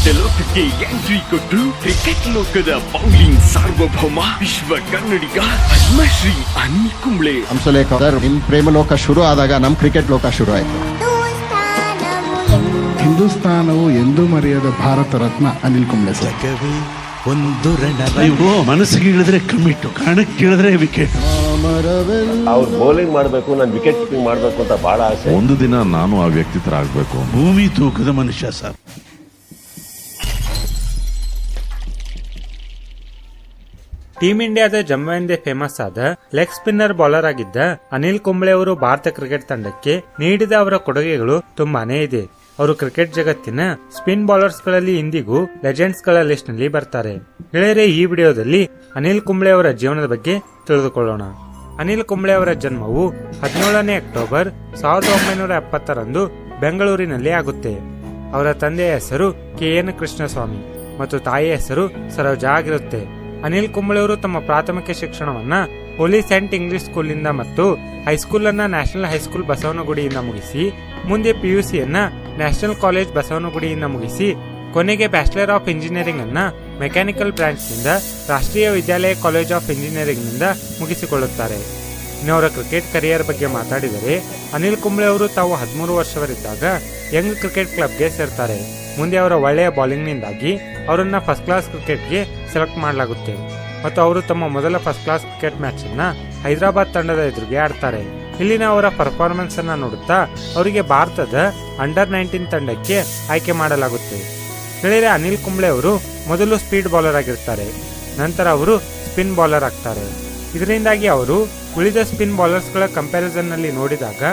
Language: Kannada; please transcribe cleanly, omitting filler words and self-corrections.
ಕ್ರಿಕೆಟ್ ಲೋಕಕ್ಕೆ ಎಂಟ್ರಿ ಕೊಟ್ಟು ಕ್ರಿಕೆಟ್ ಲೋಕದ ಬೌಲಿಂಗ್ ಸಾರ್ವಭೌಮ ವಿಶ್ವ ಕನ್ನಡಿಗ ಪದ್ಮಶ್ರೀ ಅನಿಲ್ ಕುಂಬ್ಳೆ. ಹಂಸಲೇಖ ಸರ್, ನಿಮ್ ಪ್ರೇಮ ಲೋಕ ಶುರು ಆದಾಗ ನಮ್ ಕ್ರಿಕೆಟ್ ಲೋಕ ಶುರು ಆಯ್ತು. ಹಿಂದೂಸ್ತಾನವು ಎಂದೂ ಮರೆಯದ ಭಾರತ ರತ್ನ ಅನಿಲ್ ಕುಂಬ್ಳೆ ಸರ್. ಮನಸ್ಸಿಗೆ ಇಳಿದ್ರೆ ಕಮ್ಮಿಟ್ಟು, ಕಾಣಕ್ಕೆ ಇಳಿದ್ರೆ ವಿಕೆಟ್. ಅವ್ರು ಬೌಲಿಂಗ್ ಮಾಡಬೇಕು, ನಾನು ವಿಕೆಟ್ ಕೀಪಿಂಗ್ ಮಾಡಬೇಕು ಅಂತ ಬಹಳ ಆಸೆ. ಒಂದು ದಿನ ನಾನು ಆ ವ್ಯಕ್ತಿ ತರ ಆಗ್ಬೇಕು. ಭೂಮಿ ತೂಕದ ಮನುಷ್ಯ ಸರ್. ಟೀಮ್ ಇಂಡಿಯಾದ ಜಂಬವೆಂದೇ ಫೇಮಸ್ ಆದ ಲೆಗ್ ಸ್ಪಿನ್ನರ್ ಬೌಲರ್ ಆಗಿದ್ದ ಅನಿಲ್ ಕುಂಬ್ಳೆ ಅವರು ಭಾರತ ಕ್ರಿಕೆಟ್ ತಂಡಕ್ಕೆ ನೀಡಿದ ಅವರ ಕೊಡುಗೆಗಳು ತುಂಬಾನೇ ಇದೆ. ಅವರು ಕ್ರಿಕೆಟ್ ಜಗತ್ತಿನ ಸ್ಪಿನ್ ಬೌಲರ್ಸ್ ಗಳಲ್ಲಿ ಇಂದಿಗೂ ಲೆಜೆಂಡ್ಸ್ ಗಳ ಲಿಸ್ಟ್ ನಲ್ಲಿ ಬರ್ತಾರೆ. ಗೆಳೆಯರೇ, ಈ ವಿಡಿಯೋದಲ್ಲಿ ಅನಿಲ್ ಕುಂಬ್ಳೆ ಅವರ ಜೀವನದ ಬಗ್ಗೆ ತಿಳಿದುಕೊಳ್ಳೋಣ. ಅನಿಲ್ ಕುಂಬ್ಳೆ ಅವರ ಜನ್ಮವು 17ನೇ ಅಕ್ಟೋಬರ್ 1970ರಂದು ಬೆಂಗಳೂರಿನಲ್ಲಿ ಆಗುತ್ತೆ. ಅವರ ತಂದೆಯ ಹೆಸರು KN ಕೃಷ್ಣಸ್ವಾಮಿ ಮತ್ತು ತಾಯಿಯ ಹೆಸರು ಸರೋಜಾ ಆಗಿರುತ್ತೆ. ಅನಿಲ್ ಕುಂಬ್ಳೆ ಅವರು ತಮ್ಮ ಪ್ರಾಥಮಿಕ ಶಿಕ್ಷಣವನ್ನ ಹೋಲಿ ಸೆಂಟ್ ಇಂಗ್ಲಿಷ್ ಸ್ಕೂಲಿಂದ ಮತ್ತು ಹೈಸ್ಕೂಲ್ ಅನ್ನ ನ್ಯಾಷನಲ್ ಹೈಸ್ಕೂಲ್ ಬಸವನಗುಡಿಯಿಂದ ಮುಗಿಸಿ, ಮುಂದೆ PUC ಯನ್ನ ನ್ಯಾಷನಲ್ ಕಾಲೇಜ್ ಬಸವನಗುಡಿಯಿಂದ ಮುಗಿಸಿ, ಕೊನೆಗೆ ಬ್ಯಾಚಲರ್ ಆಫ್ ಇಂಜಿನಿಯರಿಂಗ್ ಅನ್ನ ಮೆಕ್ಯಾನಿಕಲ್ ಬ್ರಾಂಚ್ ನಿಂದ ರಾಷ್ಟ್ರೀಯ ವಿದ್ಯಾಲಯ ಕಾಲೇಜ್ ಆಫ್ ಇಂಜಿನಿಯರಿಂಗ್ ನಿಂದ ಮುಗಿಸಿಕೊಳ್ಳುತ್ತಾರೆ. ಇನ್ನವರ ಕ್ರಿಕೆಟ್ ಕರಿಯರ್ ಬಗ್ಗೆ ಮಾತಾಡಿದರೆ, ಅನಿಲ್ ಕುಂಬ್ಳೆ ಅವರು ತಾವು 13 ವರ್ಷವರಿದ್ದಾಗ ಯಂಗ್ ಕ್ರಿಕೆಟ್ ಕ್ಲಬ್ಗೆ ಸೇರ್ತಾರೆ. ಮುಂದೆ ಅವರ ಒಳ್ಳೆಯ ಬೌಲಿಂಗ್ ನಿಂದಾಗಿ ಅವರನ್ನ ಫಸ್ಟ್ ಕ್ಲಾಸ್ ಕ್ರಿಕೆಟ್ಗೆ ಸೆಲೆಕ್ಟ್ ಮಾಡಲಾಗುತ್ತೆ ಮತ್ತು ಅವರು ತಮ್ಮ ಮೊದಲ ಫಸ್ಟ್ ಕ್ಲಾಸ್ ಕ್ರಿಕೆಟ್ ಮ್ಯಾಚ್ ಅನ್ನ ಹೈದರಾಬಾದ್ ತಂಡದ ಎದುರಿಗೆ ಆಡ್ತಾರೆ. ಇಲ್ಲಿನ ಅವರ ಪರ್ಫಾರ್ಮೆನ್ಸ್ ಅನ್ನ ನೋಡುತ್ತಾ ಅವರಿಗೆ ಭಾರತದ ಅಂಡರ್-19 ತಂಡಕ್ಕೆ ಆಯ್ಕೆ ಮಾಡಲಾಗುತ್ತೆ. ಗೆಳೆಯರೆ, ಅನಿಲ್ ಕುಂಬ್ಳೆ ಅವರು ಮೊದಲು ಸ್ಪೀಡ್ ಬೌಲರ್ ಆಗಿರ್ತಾರೆ, ನಂತರ ಅವರು ಸ್ಪಿನ್ ಬೌಲರ್ ಆಗ್ತಾರೆ. ಇದರಿಂದಾಗಿ ಅವರು ಉಳಿದ ಸ್ಪಿನ್ ಬೌಲರ್ಸ್ ಗಳ ಕಂಪ್ಯಾರಿಸನ್ ನಲ್ಲಿ ನೋಡಿದಾಗ